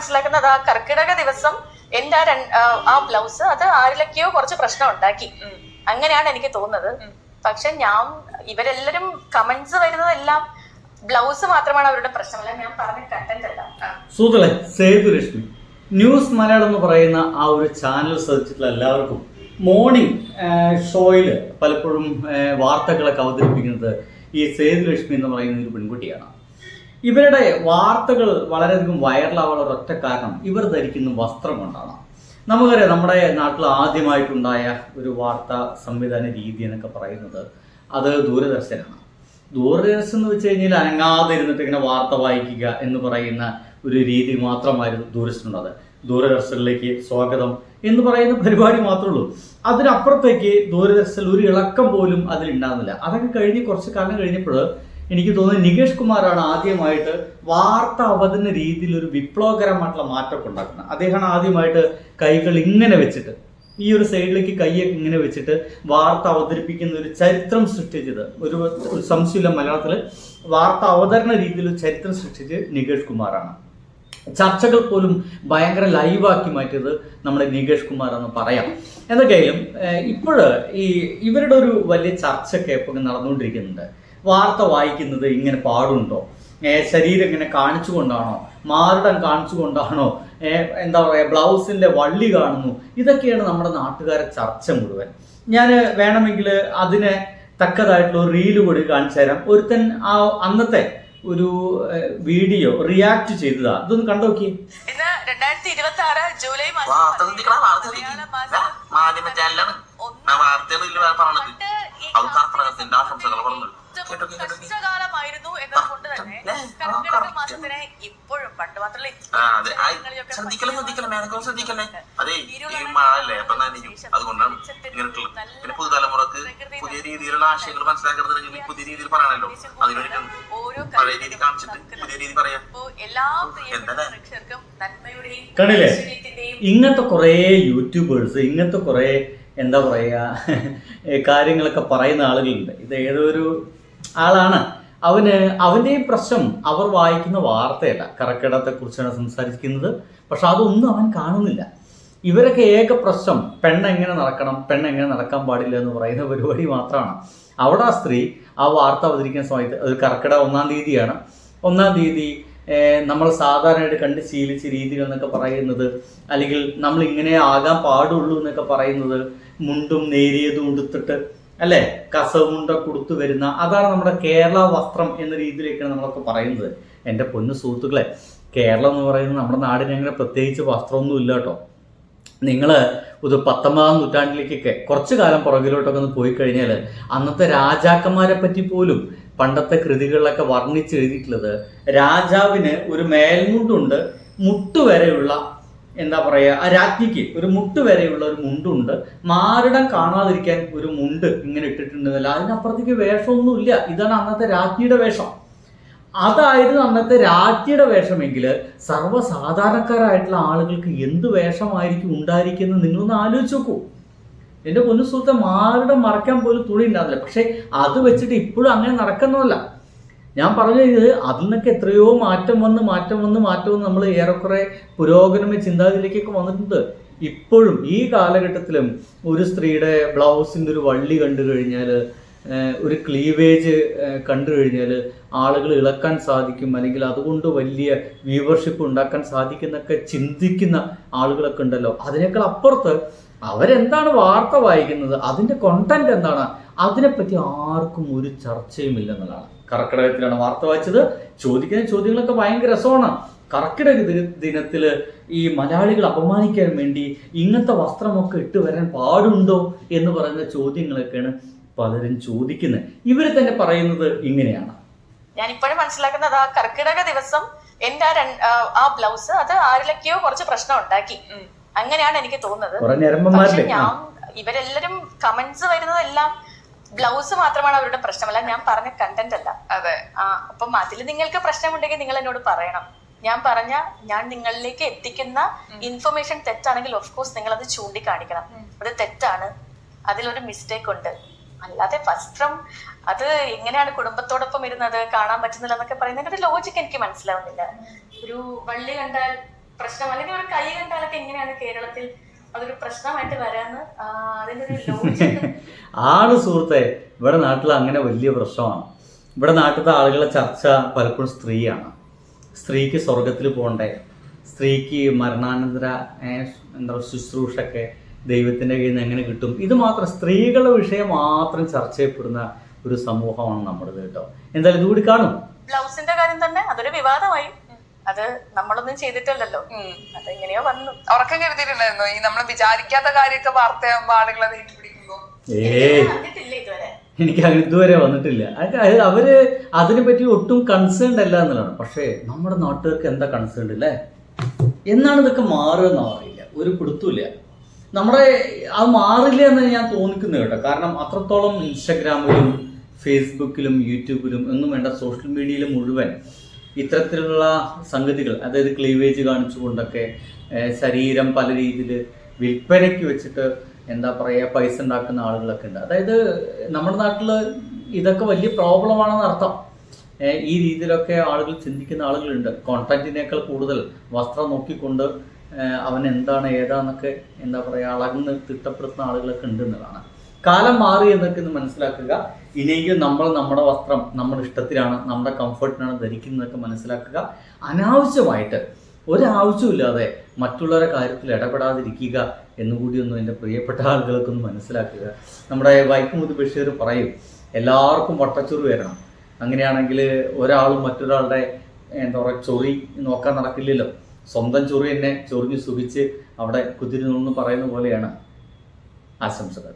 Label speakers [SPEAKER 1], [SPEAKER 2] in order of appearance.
[SPEAKER 1] മനസ്സിലാക്കുന്നത് ആ കർക്കിടക ദിവസം എന്റെ ആ ബ്ലൗസ് അത് ആരിലൊക്കെയോ കുറച്ച് പ്രശ്നം ഉണ്ടാക്കി, അങ്ങനെയാണ് എനിക്ക് തോന്നുന്നത്. പക്ഷെ ഇവരെല്ലാരും കമന്റ്സ് വരുന്നതെല്ലാം ബ്ലൗസ് മാത്രമാണ് അവരുടെ പ്രശ്നമല്ല, ഞാൻ പറഞ്ഞ കണ്ടന്റ് അല്ല.
[SPEAKER 2] സുഹൃത്തുക്കളെ, സേതുലക്ഷ്മി ന്യൂസ് മലയാളം എന്ന് പറയുന്ന ആ ഒരു ചാനൽ ശ്രദ്ധിച്ചിട്ടുള്ള എല്ലാവർക്കും മോർണിംഗ് ഷോയിൽ പലപ്പോഴും വാർത്തകളൊക്കെ അവതരിപ്പിക്കുന്നത് ഈ സേതുലക്ഷ്മി എന്ന് പറയുന്ന ഒരു പെൺകുട്ടിയാണ്. ഇവരുടെ വാർത്തകൾ വളരെയധികം വൈറലാവാനുള്ള ഒരൊറ്റ കാരണം ഇവർ ധരിക്കുന്ന വസ്ത്രം കൊണ്ടാണ്. നമുക്കറിയാം, നമ്മുടെ നാട്ടിൽ ആദ്യമായിട്ടുണ്ടായ ഒരു വാർത്താ സംവിധാന രീതി എന്നൊക്കെ പറയുന്നത് അത് ദൂരദർശനാണ്. ദൂരദർശൻ എന്ന് വെച്ച് കഴിഞ്ഞാൽ അനങ്ങാതെ ഇരുന്നിട്ട് ഇങ്ങനെ വാർത്ത വായിക്കുക എന്ന് പറയുന്ന ഒരു രീതി മാത്രമായിരുന്നു ദൂരദർശനുള്ളത്. ദൂരദർശനിലേക്ക് സ്വാഗതം എന്ന് പറയുന്ന പരിപാടി മാത്രമേ ഉള്ളൂ. അതിനപ്പുറത്തേക്ക് ദൂരദർശനിൽ ഒരു ഇളക്കം പോലും അതിലുണ്ടാകുന്നില്ല. അതൊക്കെ കഴിഞ്ഞ് കുറച്ച് കാലം കഴിഞ്ഞപ്പോൾ എനിക്ക് തോന്നുന്നു നികേഷ് കുമാറാണ് ആദ്യമായിട്ട് വാർത്ത അവതരണ രീതിയിൽ ഒരു വിപ്ലവകരമായിട്ടുള്ള മാറ്റമൊക്കെ ഉണ്ടാക്കുന്നത്. അദ്ദേഹമാണ് ആദ്യമായിട്ട് കൈകൾ ഇങ്ങനെ വെച്ചിട്ട് ഈ ഒരു സൈഡിലേക്ക് കൈയൊക്കെ ഇങ്ങനെ വെച്ചിട്ട് വാർത്ത അവതരിപ്പിക്കുന്ന ഒരു ചരിത്രം സൃഷ്ടിച്ചത്. ഒരു സംശയമില്ല, മലയാളത്തിൽ വാർത്ത അവതരണ രീതിയിൽ ചരിത്രം സൃഷ്ടിച്ച് നികേഷ് കുമാറാണ്. ചർച്ചകൾ പോലും ഭയങ്കര ലൈവാക്കി മാറ്റിയത് നമ്മുടെ നികേഷ് കുമാറാണെന്ന് പറയാം. എന്തൊക്കെയായാലും ഈ ഇവരുടെ ഒരു വലിയ ചർച്ചയൊക്കെ എപ്പോഴും നടന്നുകൊണ്ടിരിക്കുന്നുണ്ട്. വാർത്ത വായിക്കുന്നത് ഇങ്ങനെ പാടുണ്ടോ, ശരീരം ഇങ്ങനെ കാണിച്ചുകൊണ്ടാണോ, മാറിടം കാണിച്ചുകൊണ്ടാണോ, എന്താ പറയുക, ബ്ലൗസിന്റെ വള്ളി കാണുന്നു, ഇതൊക്കെയാണ് നമ്മുടെ നാട്ടുകാരെ ചർച്ച മുഴുവൻ. ഞാൻ വേണമെങ്കിൽ അതിന് തക്കതായിട്ടുള്ള ഒരു റീല് കൂടി കാണിച്ചു തരാം. ഒരുത്തൻ ആ അന്നത്തെ ഒരു വീഡിയോ റിയാക്ട് ചെയ്തതാ, ഇതൊന്ന് കണ്ടോക്കി.
[SPEAKER 1] ഇന്ന് 2026 ജൂലൈ കഷ്ടകാലമായിരുന്നു എന്നതുകൊണ്ട് തന്നെ കർക്കിടക മാസത്തിനെ ഇപ്പോഴും പണ്ട് മാത്രമല്ല
[SPEAKER 3] പുതുതലമുറക്ക് പുതിയ രീതിയിലുള്ള ആശയങ്ങൾ മനസ്സിലാക്കണമെന്നുണ്ടെങ്കിൽ പുതിയ രീതിയിൽ പറയാനല്ലോ. അതിനുവേണ്ടി പഴയ രീതി കാണിച്ചിട്ട് പുതിയ രീതി പറയാം.
[SPEAKER 2] കണ്ടില്ലേ, ഇങ്ങനത്തെ കുറേ യൂട്യൂബേഴ്സ്, ഇങ്ങനത്തെ കുറേ എന്താ പറയുക കാര്യങ്ങളൊക്കെ പറയുന്ന ആളുകളുണ്ട്. ഇത് ഏതൊരു ആളാണ്, അവൻ്റെയും പ്രശ്നം അവർ വായിക്കുന്ന വാർത്തയല്ല, കർക്കിടകത്തെ കുറിച്ചാണ് സംസാരിക്കുന്നത്. പക്ഷെ അതൊന്നും അവൻ കാണുന്നില്ല. ഇവരൊക്കെ ഏക പ്രശ്നം പെണ്ണെങ്ങനെ നടക്കണം, പെണ്ണെങ്ങനെ നടക്കാൻ പാടില്ല എന്ന് പറയുന്ന പരിപാടി മാത്രമാണ്. അവിടെ ആ സ്ത്രീ ആ വാർത്ത അവതരിക്കുന്ന സമയത്ത് അത് കർക്കിടക 1-ാം തീയതിയാണ്. 1-ാം തീയതി നമ്മൾ സാധാരണയായിട്ട് കണ്ട് ശീലിച്ച രീതികൾ എന്നൊക്കെ പറയുന്നത്, അല്ലെങ്കിൽ നമ്മൾ ഇങ്ങനെ ആകാൻ പാടുള്ളൂ എന്നൊക്കെ പറയുന്നത് മുണ്ടും നേരിയതും ഉടുത്തിട്ട് അല്ലേ, കസവുമുണ്ട കൊടുത്തു വരുന്ന, അതാണ് നമ്മുടെ കേരള വസ്ത്രം എന്ന രീതിയിലേക്കാണ് നമ്മളൊക്കെ പറയുന്നത്. എൻ്റെ പൊന്നു സുഹൃത്തുക്കളെ, കേരളം എന്ന് പറയുന്നത് നമ്മുടെ നാടിന് അങ്ങനെ പ്രത്യേകിച്ച് വസ്ത്രമൊന്നും ഇല്ല കേട്ടോ. നിങ്ങൾ ഒരു 19-ാം നൂറ്റാണ്ടിലേക്കൊക്കെ കുറച്ച് കാലം പുറകിലോട്ടൊക്കെ ഒന്ന് പോയി കഴിഞ്ഞാൽ അന്നത്തെ രാജാക്കന്മാരെ പറ്റി പോലും പണ്ടത്തെ കൃതികളിലൊക്കെ വർണ്ണിച്ചെഴുതിയിട്ടുള്ളത്, രാജാവിന് ഒരു മേൽമുണ്ടുണ്ട്, മുട്ടുവരെയുള്ള, എന്താ പറയുക, ആ രാജ്ഞിക്ക് ഒരു മുട്ടുവരെയുള്ള ഒരു മുണ്ടുണ്ട്, മാറിടം കാണാതിരിക്കാൻ ഒരു മുണ്ട് ഇങ്ങനെ ഇട്ടിട്ടുണ്ടെന്നല്ല, അതിനപ്പുറത്തേക്ക് വേഷമൊന്നുമില്ല. ഇതാണ് അന്നത്തെ രാജ്ഞിയുടെ വേഷം. അതായിരുന്നു അന്നത്തെ രാജ്ഞിയുടെ വേഷമെങ്കിൽ സർവ്വസാധാരണക്കാരായിട്ടുള്ള ആളുകൾക്ക് എന്ത് വേഷമായിരിക്കും ഉണ്ടായിരിക്കുന്നത് നിങ്ങളൊന്ന് ആലോചിച്ച് നോക്കൂ. എൻ്റെ പൊന്നു സുഹൃത്തെ, മാറിടം മറയ്ക്കാൻ പോലും തുണി ഉണ്ടാവില്ല. പക്ഷെ അത് വെച്ചിട്ട് ഇപ്പോഴും അങ്ങനെ നടക്കുന്നതല്ല. ഞാൻ പറഞ്ഞത് അതിൽ നിന്നൊക്കെ എത്രയോ മാറ്റം വന്ന് നമ്മൾ ഏറെക്കുറെ പുരോഗമന ചിന്താഗതിയിലേക്കൊക്കെ വന്നിട്ടുണ്ട്. ഇപ്പോഴും ഈ കാലഘട്ടത്തിലും ഒരു സ്ത്രീയുടെ ബ്ലൗസിൻ്റെ ഒരു വള്ളി കണ്ടു കഴിഞ്ഞാൽ, ഒരു ക്ലീവേജ് കണ്ടു കഴിഞ്ഞാൽ ആളുകൾ ഇളക്കാൻ സാധിക്കും, അല്ലെങ്കിൽ അതുകൊണ്ട് വലിയ വ്യൂവർഷിപ്പ് ഉണ്ടാക്കാൻ സാധിക്കുന്നൊക്കെ ചിന്തിക്കുന്ന ആളുകളൊക്കെ ഉണ്ടല്ലോ. അതിനേക്കാൾ അപ്പുറത്ത് അവരെന്താണ് വാർത്ത വായിക്കുന്നത്, അതിൻ്റെ കോണ്ടന്റ് എന്താണ്, അതിനെപ്പറ്റി ആർക്കും ഒരു ചർച്ചയും ഇല്ലെന്നുള്ളതാണ്. കർക്കിടകത്തിലാണ് വാർത്ത വായിച്ചത്. ചോദിക്കുന്ന ചോദ്യങ്ങളൊക്കെ ഭയങ്കര രസമാണ്. കർക്കിടക ദിനത്തിൽ ഈ മലയാളികൾ അപമാനിക്കാൻ വേണ്ടി ഇങ്ങനത്തെ വസ്ത്രമൊക്കെ ഇട്ട് വരാൻ പാടുണ്ടോ എന്ന് പറയുന്ന ചോദ്യങ്ങളൊക്കെയാണ് പലരും ചോദിക്കുന്നത്. ഇവർ തന്നെ പറയുന്നത് ഇങ്ങനെയാണ്.
[SPEAKER 1] ഞാൻ ഇപ്പോഴും മനസ്സിലാക്കുന്നത് ആ കർക്കിടക ദിവസം എന്റെ ആ ബ്ലൗസ് അത് ആരിലൊക്കെയോ കുറച്ച് പ്രശ്നം ഉണ്ടാക്കി, അങ്ങനെയാണ് എനിക്ക് തോന്നുന്നത്. ഇവരെല്ലാരും കമന്റ്സ് വരുന്നതെല്ലാം ബ്ലൗസ് മാത്രമാണ് അവരുടെ പ്രശ്നമല്ല, ഞാൻ പറഞ്ഞ കണ്ടന്റ് അല്ല. അതെ. അപ്പം അതിൽ നിങ്ങൾക്ക് പ്രശ്നമുണ്ടെങ്കിൽ നിങ്ങൾ എന്നോട് പറയണം. ഞാൻ നിങ്ങളിലേക്ക് എത്തിക്കുന്ന ഇൻഫർമേഷൻ തെറ്റാണെങ്കിൽ ഓഫ് കോഴ്സ് നിങ്ങൾ അത് ചൂണ്ടിക്കാണിക്കണം. അത് തെറ്റാണ്, അതിലൊരു മിസ്റ്റേക്ക് ഉണ്ട്. അല്ലാതെ വസ്ത്രം അത് എങ്ങനെയാണ് കുടുംബത്തോടൊപ്പം ഇരുന്നത് കാണാൻ പറ്റുന്നില്ല എന്നൊക്കെ പറയുന്നതിന്റെ ഒരു ലോജിക്ക് എനിക്ക് മനസ്സിലാവുന്നില്ല. ഒരു വള്ളി കണ്ടാൽ പ്രശ്നം, അല്ലെങ്കിൽ ഒരു കൈ കണ്ടാലൊക്കെ എങ്ങനെയാണ് കേരളത്തിൽ അതൊരു പ്രശ്നമായിട്ട് വരാന്ന് അതിന്റെ ഒരു ലോജിക്
[SPEAKER 2] ആണ് സുഹൃത്തെ. ഇവിടെ നാട്ടിൽ അങ്ങനെ വലിയ പ്രശ്നമാണ്. ഇവിടെ നാട്ടിലത്തെ ആളുകളുടെ ചർച്ച പലപ്പോഴും സ്ത്രീയാണ്. സ്ത്രീക്ക് സ്വർഗത്തിൽ പോകണ്ടേ, സ്ത്രീക്ക് മരണാനന്തര എന്താ ശുശ്രൂഷയൊക്കെ ദൈവത്തിൻ്റെ കയ്യിൽ നിന്ന് എങ്ങനെ കിട്ടും, ഇത് മാത്രം സ്ത്രീകളുടെ വിഷയം മാത്രം ചർച്ച ചെയ്യപ്പെടുന്ന ഒരു സമൂഹമാണ് നമ്മുടേത് കേട്ടോ. എന്തായാലും ഇതുകൂടി കാണും.
[SPEAKER 1] ബ്ലൗസിന്റെ കാര്യം തന്നെ അതൊരു വിവാദമായി. അത് നമ്മളൊന്നും ചെയ്തിട്ടല്ലല്ലോ, അതെങ്ങനെയോ വന്നു.
[SPEAKER 4] ഉറക്കം കരുതിയിട്ടുണ്ടായിരുന്നു ഈ നമ്മൾ വിചാരിക്കാത്ത കാര്യമൊക്കെ വാർത്തയാകുമ്പോ ആളുകളെ പിടിക്കുമ്പോ?
[SPEAKER 1] കണ്ടിട്ടില്ല ഇതുവരെ,
[SPEAKER 2] എനിക്ക് അങ്ങനെ ഇതുവരെ വന്നിട്ടില്ല. അവര് അതിനെ പറ്റി ഒട്ടും കൺസേൺഡ് അല്ല എന്നുള്ളതാണ്. പക്ഷേ നമ്മുടെ നാട്ടുകാർക്ക് എന്താ കൺസേൺഡ് അല്ലേ? എന്നാണ് ഇതൊക്കെ മാറുകയെന്ന് അറിയില്ല, ഒരു പിടുത്തമില്ല. നമ്മുടെ അത് മാറില്ല എന്ന് ഞാൻ തോന്നിക്കുന്നു കേട്ടോ. കാരണം അത്രത്തോളം ഇൻസ്റ്റഗ്രാമിലും ഫേസ്ബുക്കിലും യൂട്യൂബിലും ഒന്നും വേണ്ട, സോഷ്യൽ മീഡിയയിൽ മുഴുവൻ ഇത്തരത്തിലുള്ള സംഗതികൾ, അതായത് ക്ലീവേജ് കാണിച്ചുകൊണ്ടൊക്കെ ശരീരം പല രീതിയിൽ വിൽപ്പനയ്ക്ക് വെച്ചിട്ട് എന്താ പറയുക പൈസ ഉണ്ടാക്കുന്ന ആളുകളൊക്കെ ഉണ്ട്. അതായത് നമ്മുടെ നാട്ടിൽ ഇതൊക്കെ വലിയ പ്രോബ്ലമാണെന്ന് അർത്ഥം. ഈ രീതിയിലൊക്കെ ആളുകൾ ചിന്തിക്കുന്ന ആളുകളുണ്ട്. കോണ്ടന്റിനേക്കാൾ കൂടുതൽ വസ്ത്രം നോക്കിക്കൊണ്ട് അവൻ എന്താണ് ഏതാന്നൊക്കെ എന്താ പറയുക അളന്ന് തിട്ടപ്പെടുത്തുന്ന ആളുകളൊക്കെ ഉണ്ട് എന്നതാണ്. കാലം മാറി എന്നൊക്കെ ഒന്ന് മനസ്സിലാക്കുക. ഇനിയെങ്കിലും നമ്മൾ നമ്മുടെ വസ്ത്രം നമ്മുടെ ഇഷ്ടത്തിലാണ്, നമ്മുടെ കംഫർട്ടിനാണ് ധരിക്കുന്നതൊക്കെ മനസ്സിലാക്കുക. അനാവശ്യമായിട്ട് ഒരാവശ്യമില്ലാതെ മറ്റുള്ളവരുടെ കാര്യത്തിൽ ഇടപെടാതിരിക്കുക എന്നുകൂടി ഒന്ന് എൻ്റെ പ്രിയപ്പെട്ട ആളുകൾക്ക് ഒന്ന് മനസ്സിലാക്കുക. നമ്മുടെ വൈക്കമുത്ത് ബഷീർ പറയും, എല്ലാവർക്കും വട്ടച്ചൊറി വരണം. അങ്ങനെയാണെങ്കിൽ ഒരാളും മറ്റൊരാളുടെ എന്താ പറയുക ചൊറി നോക്കാൻ നടക്കില്ലല്ലോ. സ്വന്തം ചൊറി തന്നെ ചൊറിഞ്ഞ് സുഖിച്ച് അവിടെ കുതിരുന്നു പറയുന്ന പോലെയാണ്. ആശംസകൾ.